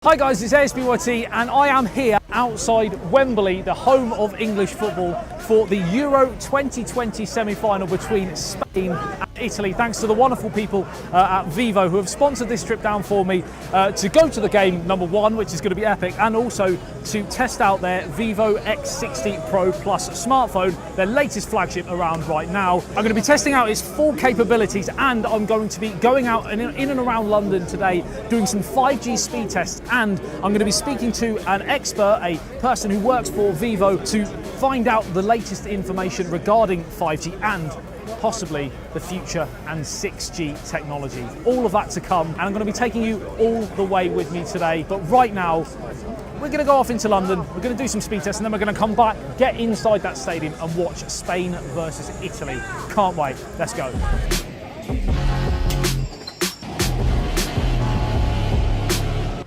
Hi guys, it's ASBYT and I am here outside Wembley, the home of English football, for the Euro 2020 semi-final between Spain and Italy. Thanks to the wonderful people at Vivo who have sponsored this trip down for me to go to the game, number one, which is going to be epic, and also to test out their Vivo X60 Pro Plus smartphone, their latest flagship around right now. I'm going to be testing out its full capabilities, and I'm going to be going out in and around London today doing some 5G speed tests, and I'm going to be speaking to an expert, a person who works for Vivo, to find out the latest information regarding 5G and possibly the future and 6G technology. All of that to come, and I'm going to be taking you all the way with me today. But right now, we're going to go off into London, we're going to do some speed tests, and then we're going to come back, get inside that stadium and watch Spain versus Italy. Can't wait. Let's go.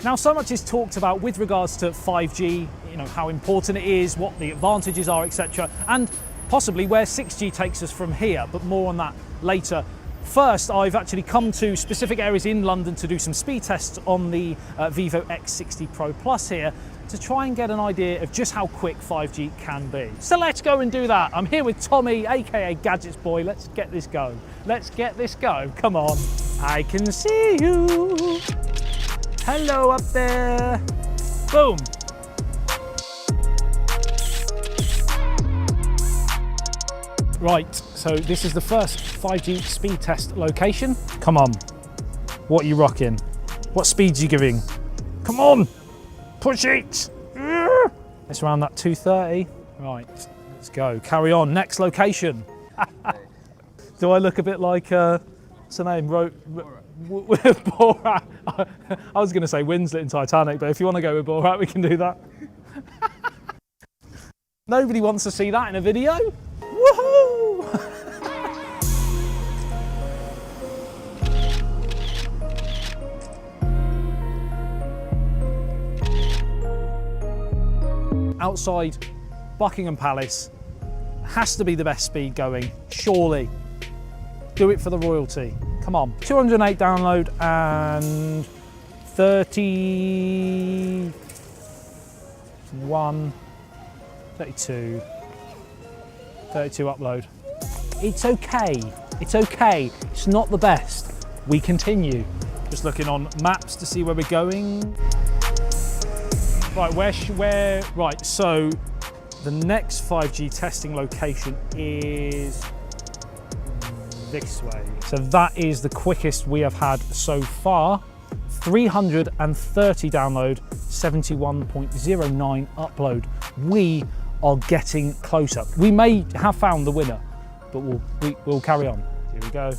Now, so much is talked about with regards to 5G, you know, how important it is, what the advantages are, etc., and possibly where 6G takes us from here, but more on that later. First, I've actually come to specific areas in London to do some speed tests on the Vivo X60 Pro Plus here to try and get an idea of just how quick 5G can be. So let's go and do that. I'm here with Tommy, aka Gadgets Boy. Let's get this go. Let's get this go. Come on. I can see you. Hello up there. Boom. Right, so this is the first 5G speed test location. Come on, what are you rocking? What speeds are you giving? Come on, push it. It's around that 230. Right, let's go, carry on. Next location. Do I look a bit like, what's her name? Borat. I was gonna say Winslet in Titanic, but if you wanna go with Borat, we can do that. Nobody wants to see that in a video. Woohoo! Outside Buckingham Palace has to be the best speed going, surely. Do it for the royalty. Come on. 208 download and 31, 32. 32 upload. It's okay. It's okay. It's not the best. We continue. Just looking on maps to see where we're going. Right, right, so the next 5G testing location is this way. So that is the quickest we have had so far. 330 download, 71.09 upload. We are getting closer. We may have found the winner, but we'll carry on. Here we go.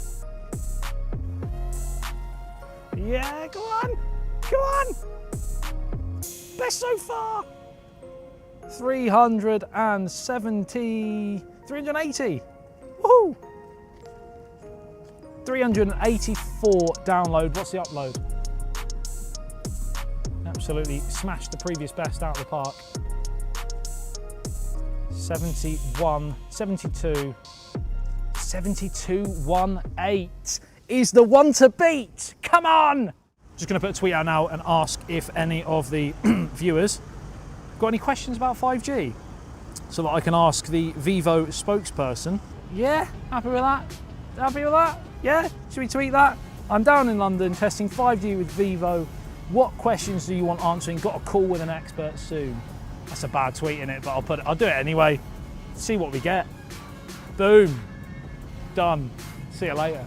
Yeah, go on, go on. Best so far. 380. Woohoo! 384 download. What's the upload? Absolutely smashed the previous best out of the park. 71, 72, 72.18 is the one to beat. Come on! Just going to put a tweet out now and ask if any of the viewers got any questions about 5G so that I can ask the Vivo spokesperson. Yeah, happy with that? Happy with that? Yeah, should we tweet that? I'm down in London testing 5G with Vivo. What questions do you want answering? Got a call with an expert soon. That's a bad tweet in it, but I'll do it anyway. See what we get. Boom. Done. See you later.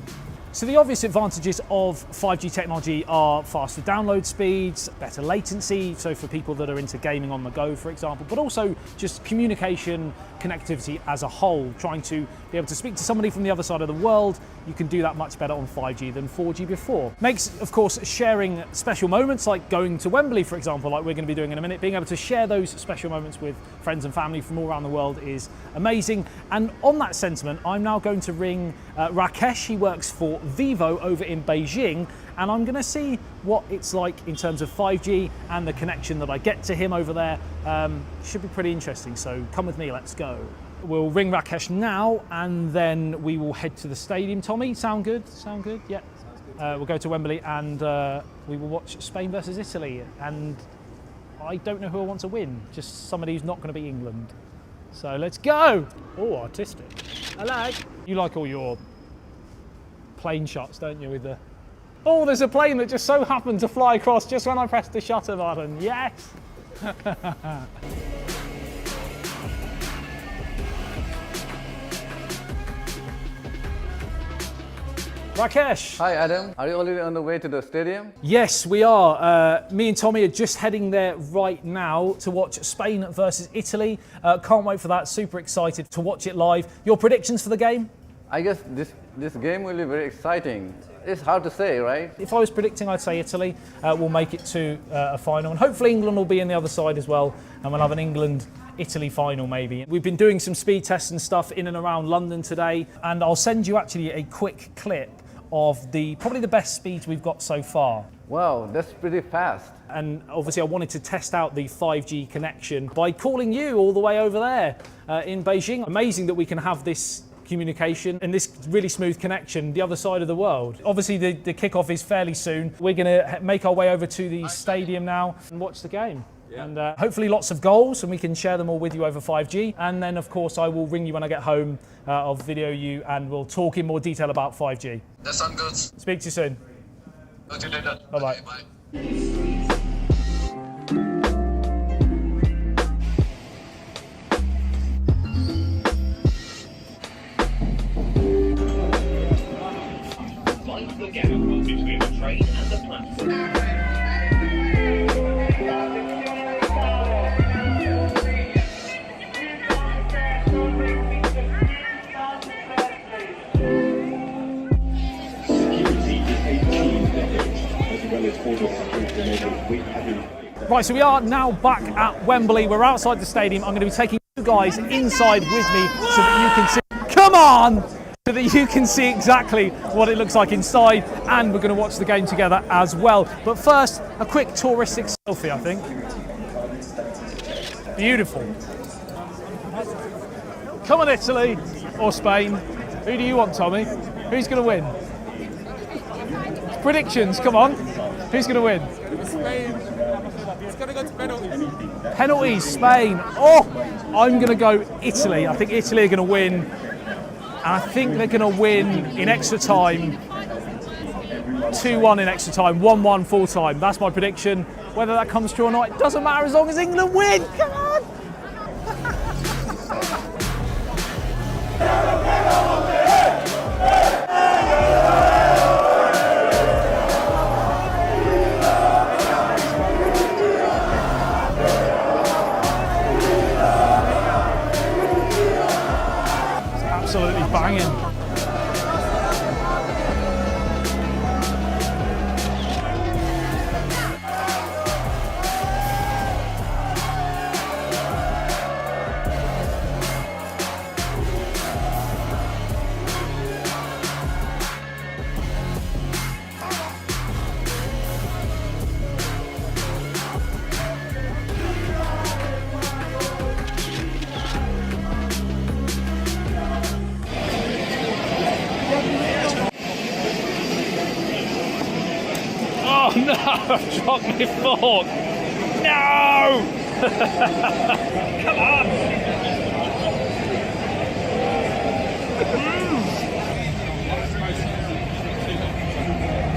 So the obvious advantages of 5G technology are faster download speeds, better latency, so for people that are into gaming on the go, for example, but also just communication, connectivity as a whole, trying to be able to speak to somebody from the other side of the world. You can do that much better on 5G than 4G before. Makes, of course, sharing special moments like going to Wembley, for example, like we're going to be doing in a minute, being able to share those special moments with friends and family from all around the world is amazing. And on that sentiment, I'm now going to ring Rakesh. He works for Vivo over in Beijing, and I'm going to see what it's like in terms of 5G and the connection that I get to him over there. Should be pretty interesting, so come with me, let's go. We'll ring Rakesh now and then we will head to the stadium. Tommy, sound good? Sound good? Yeah. Sounds good. We'll go to Wembley and we will watch Spain versus Italy, and I don't know who I want to win, just somebody who's not going to be England. So let's go! Oh, artistic. I like. You like all your plane shots, don't you, with the... Oh, there's a plane that just so happened to fly across just when I pressed the shutter button. Yes! Rakesh. Hi Adam, are you already on the way to the stadium? Yes, we are. Me and Tommy are just heading there right now to watch Spain versus Italy. Can't wait for that, super excited to watch it live. Your predictions for the game? I guess this game will be very exciting. It's hard to say, right? If I was predicting, I'd say Italy will make it to a final, and hopefully England will be in the other side as well, and we'll have an England-Italy final maybe. We've been doing some speed tests and stuff in and around London today, and I'll send you actually a quick clip of probably the best speeds we've got so far. Wow, that's pretty fast. And obviously I wanted to test out the 5G connection by calling you all the way over there in Beijing. Amazing that we can have this communication and this really smooth connection the other side of the world. Obviously the kickoff is fairly soon. We're going to make our way over to the stadium now and watch the game. Yeah. And hopefully lots of goals, and we can share them all with you over 5G. And then, of course, I will ring you when I get home. I'll video you, and we'll talk in more detail about 5G. That sounds good. Speak to you soon. Talk to you later. Bye-bye. Okay, bye. Find the gap between the train and the platform. Right, so we are now back at Wembley. We're outside the stadium. I'm going to be taking you guys inside with me so that you can see... Come on! So that you can see exactly what it looks like inside, and we're going to watch the game together as well. But first, a quick touristic selfie, I think. Beautiful. Come on, Italy or Spain. Who do you want, Tommy? Who's going to win? Predictions, come on. Who's going to win? Spain. It's going to go to penalties. Penalties, Spain. Oh, I'm going to go Italy. I think Italy are going to win. And I think they're going to win in extra time. 2-1 in extra time, 1-1 full time. That's my prediction. Whether that comes true or not, it doesn't matter as long as England win. Come on. Absolutely banging. Oh no, I've dropped my fork. No! Come on!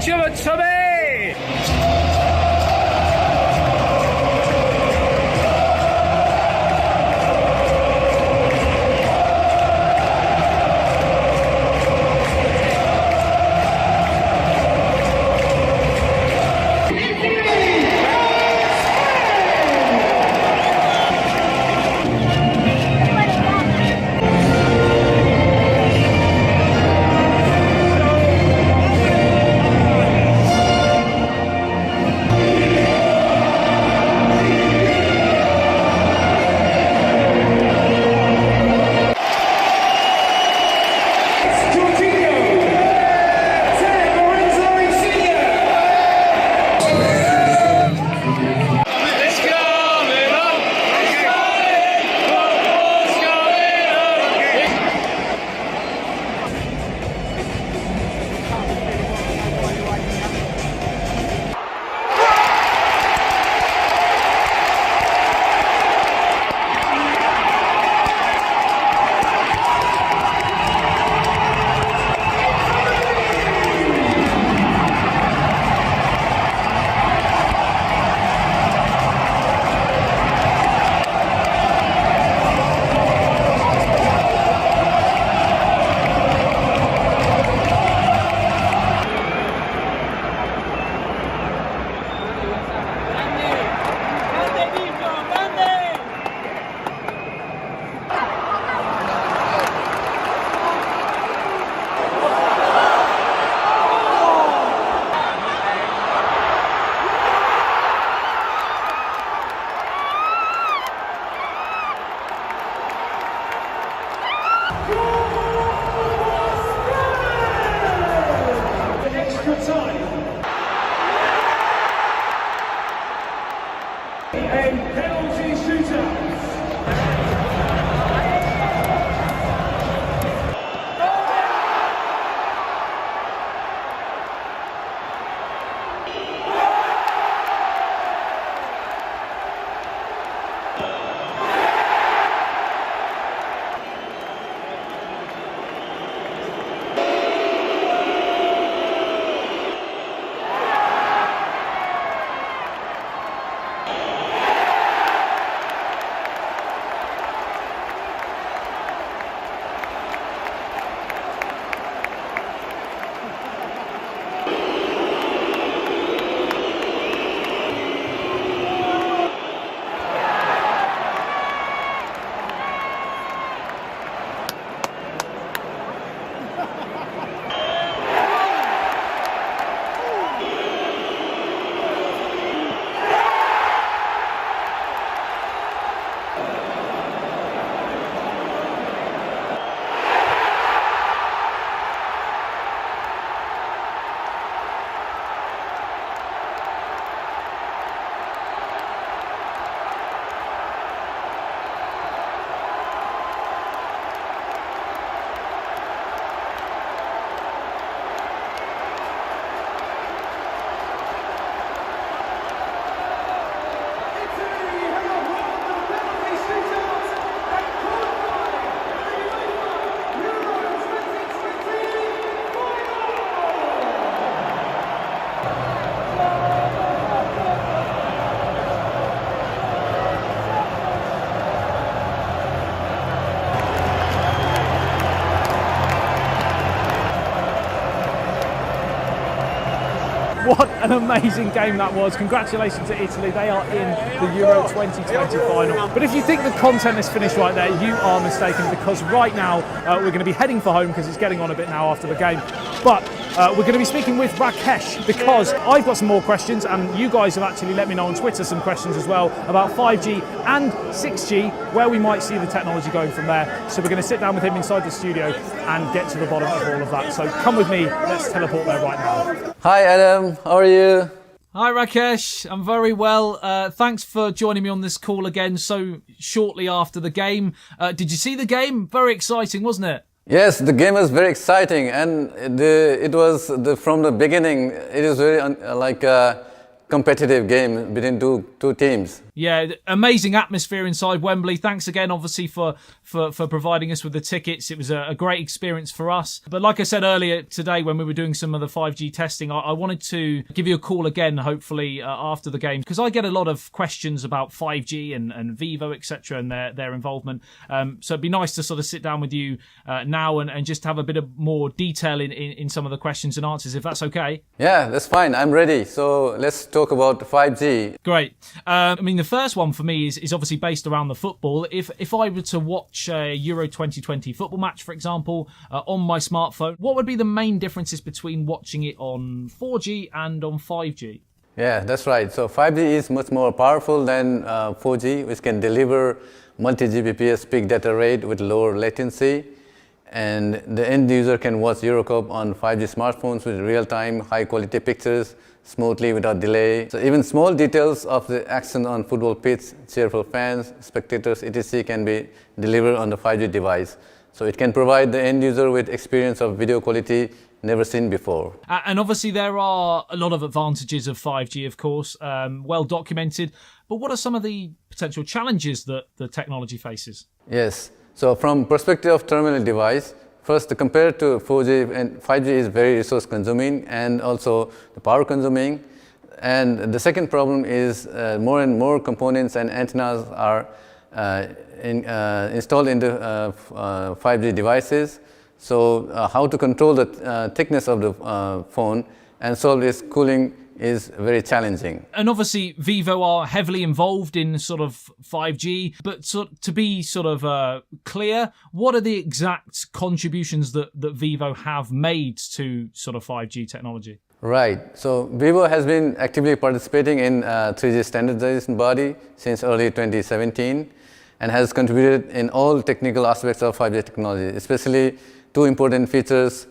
Give it to me! A penalty shootout. What an amazing game that was. Congratulations to Italy. They are in the Euro 2020 final. But if you think the content is finished right there, you are mistaken, because right now we're going to be heading for home because it's getting on a bit now after the game. But we're going to be speaking with Rakesh, because I've got some more questions, and you guys have actually let me know on Twitter some questions as well about 5G and 6G, where we might see the technology going from there. So we're going to sit down with him inside the studio and get to the bottom of all of that. So come with me, let's teleport there right now. Hi Adam, how are you? Hi Rakesh, I'm very well. Thanks for joining me on this call again so shortly after the game. Did you see the game? Very exciting, wasn't it? Yes, the game was very exciting, and it was from the beginning. It is very like a competitive game between two teams. Yeah, amazing atmosphere inside Wembley. Thanks again, obviously, for providing us with the tickets. It was a great experience for us. But like I said earlier today, when we were doing some of the 5G testing, I wanted to give you a call again, hopefully, after the game, because I get a lot of questions about 5G and Vivo, etc., and their involvement. So it'd be nice to sort of sit down with you now and just have a bit of more detail in some of the questions and answers, if that's okay. Yeah, that's fine. I'm ready. So let's talk about 5G. Great. I mean, the first one for me is obviously based around the football. If I were to watch a Euro 2020 football match, for example, on my smartphone, what would be the main differences between watching it on 4G and on 5G? Yeah, that's right. So 5G is much more powerful than 4G, which can deliver multi-Gbps peak data rate with lower latency. And the end user can watch Eurocup on 5G smartphones with real-time, high-quality pictures smoothly without delay. So even small details of the action on football pitch, cheerful fans, spectators, etc. can be delivered on the 5G device. So it can provide the end user with experience of video quality never seen before. And obviously there are a lot of advantages of 5G, of course, well documented. But what are some of the potential challenges that the technology faces? Yes. So from perspective of terminal device, first, compared to 4G, and 5G is very resource consuming and also the power consuming. And the second problem is more and more components and antennas are installed in the 5G devices. So how to control the thickness of the phone and solve this cooling is very challenging. And obviously Vivo are heavily involved in sort of 5G, but to be sort of clear, what are the exact contributions that Vivo have made to sort of 5G technology? Right. So Vivo has been actively participating in 3G standardization body since early 2017 and has contributed in all technical aspects of 5G technology, especially two important features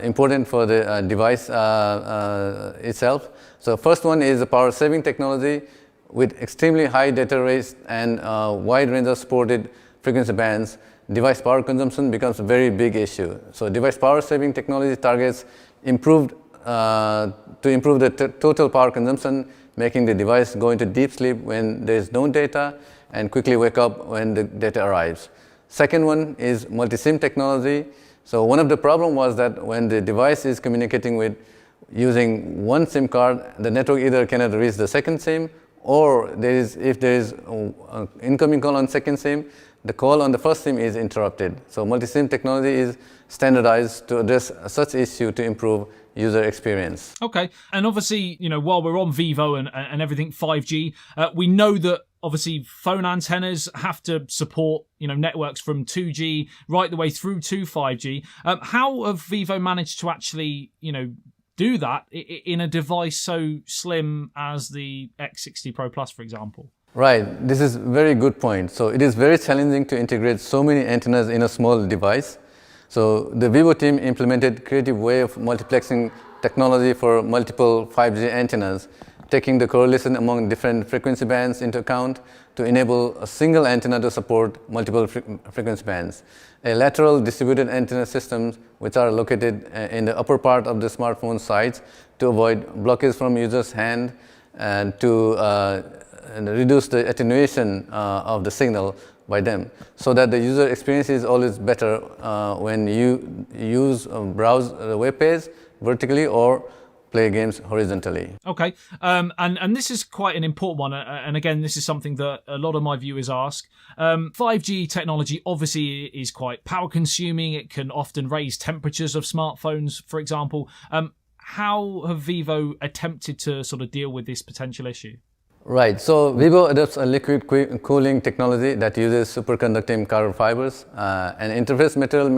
important for the device itself. So first one is the power saving technology, With extremely high data rates and a wide range of supported frequency bands, device power consumption becomes a very big issue. So device power saving technology targets to improve the total power consumption, making the device go into deep sleep when there is no data and quickly wake up when the data arrives. Second one is multi-SIM technology. So one of the problems was that when the device is communicating with using one SIM card, the network either cannot reach the second SIM, or if there is an incoming call on second SIM, the call on the first SIM is interrupted. So multi-SIM technology is standardized to address such issue to improve user experience. Okay, and obviously, while we're on Vivo and everything 5G, we know that obviously phone antennas have to support, networks from 2G right the way through to 5G. How have Vivo managed to actually, do that in a device so slim as the X60 Pro Plus, for example? Right, this is a very good point. So it is very challenging to integrate so many antennas in a small device. So the Vivo team implemented creative way of multiplexing technology for multiple 5G antennas, taking the correlation among different frequency bands into account to enable a single antenna to support multiple frequency bands. A lateral distributed antenna systems which are located in the upper part of the smartphone sides to avoid blockage from user's hand and to reduce the attenuation of the signal by them, so that the user experience is always better when you browse the web page vertically or play games horizontally. Okay, and this is quite an important one, and again, this is something that a lot of my viewers ask. 5G technology obviously is quite power consuming. It can often raise temperatures of smartphones, for example. How have Vivo attempted to sort of deal with this potential issue? Right, so Vivo adopts a liquid cooling technology that uses superconducting carbon fibers. An interface material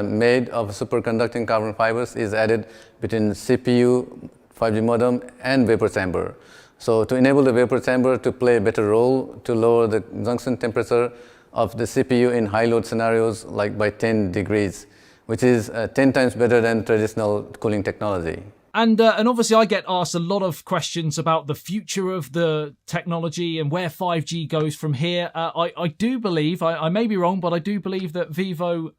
made of superconducting carbon fibers is added between CPU, 5G modem and vapor chamber. So to enable the vapor chamber to play a better role to lower the junction temperature of the CPU in high load scenarios like by 10 degrees, which is 10 times better than traditional cooling technology. And obviously I get asked a lot of questions about the future of the technology and where 5G goes from here. I do believe, I may be wrong, but I do believe that Vivo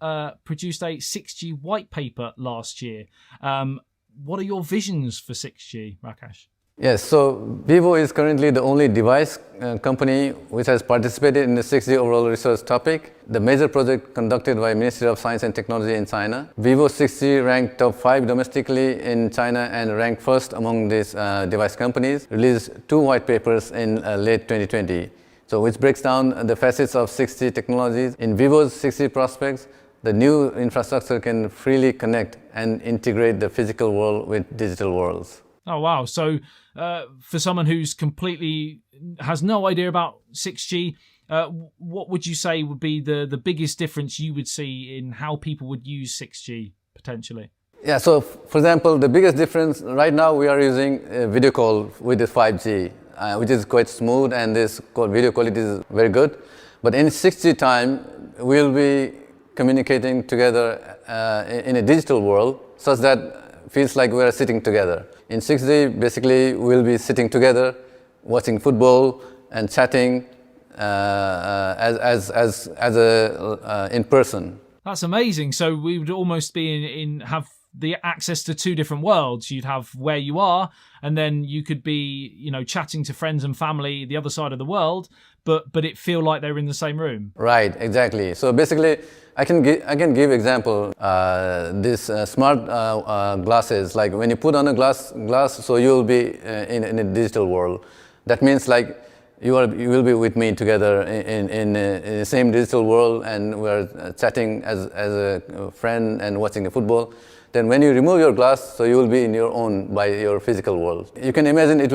produced a 6G white paper last year. What are your visions for 6G, Rakesh? Yes, so Vivo is currently the only device company which has participated in the 6G overall research topic, the major project conducted by Ministry of Science and Technology in China. Vivo 6G ranked top 5 domestically in China and ranked first among these device companies, released 2 white papers in late 2020. So which breaks down the facets of 6G technologies. In Vivo's 6G prospects, the new infrastructure can freely connect and integrate the physical world with digital worlds. Oh, wow. So for someone who's completely has no idea about 6G, what would you say would be the biggest difference you would see in how people would use 6G potentially? Yeah, so for example, the biggest difference right now we are using a video call with the 5G, which is quite smooth and this video quality is very good. But in 6G time, we'll be communicating together in a digital world such that feels like we are sitting together. In 6G, basically, we'll be sitting together, watching football and chatting in person. That's amazing. So we would almost be have the access to 2 different worlds. You'd have where you are, and then you could be, chatting to friends and family the other side of the world, but it feel like they're in the same room. Right, exactly. So basically, I can give example. This smart glasses, like when you put on a glass, so you'll be in a digital world. That means like you will be with me together in the same digital world, and we're chatting as a friend and watching the football. Then when you remove your glass, so you will be in your own by your physical world. You can imagine it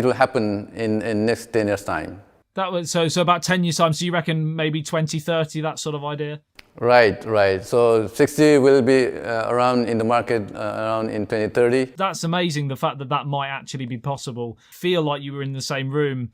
will happen in next 10 years time. That was so about 10 years time. So you reckon maybe 2030, that sort of idea? Right. So 6G will be around in the market around in 2030. That's amazing, the fact that might actually be possible. Feel like you were in the same room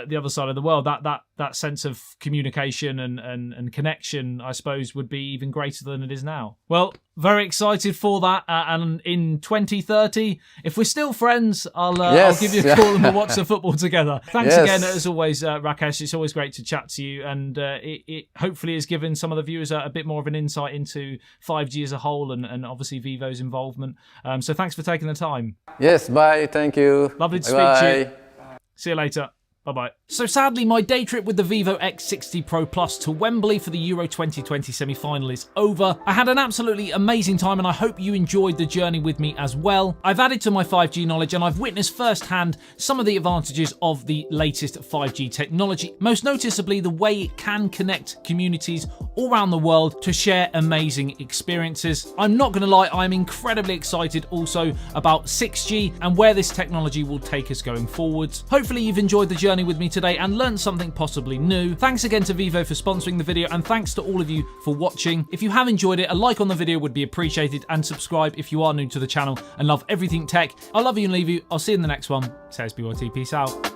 the other side of the world, that sense of communication and connection, I suppose, would be even greater than it is now. Well, very excited for that. And in 2030, if we're still friends, I'll give you a call and we'll watch the football together. Thanks again, as always, Rakesh. It's always great to chat to you. And it hopefully has given some of the viewers a bit more of an insight into 5G as a whole and obviously Vivo's involvement. So thanks for taking the time. Yes, bye. Thank you. Lovely to speak to you. See you later. Bye-bye. So sadly, my day trip with the Vivo X60 Pro Plus to Wembley for the Euro 2020 semi-final is over. I had an absolutely amazing time and I hope you enjoyed the journey with me as well. I've added to my 5G knowledge and I've witnessed firsthand some of the advantages of the latest 5G technology, most noticeably the way it can connect communities all around the world to share amazing experiences. I'm not going to lie, I'm incredibly excited also about 6G and where this technology will take us going forwards. Hopefully you've enjoyed the journey with me today and learned something possibly new. Thanks again to Vivo for sponsoring the video and thanks to all of you for watching. If you have enjoyed it, a like on the video would be appreciated and subscribe if you are new to the channel and love everything tech. I love you and leave you. I'll see you in the next one. It's ASBYT. Peace out.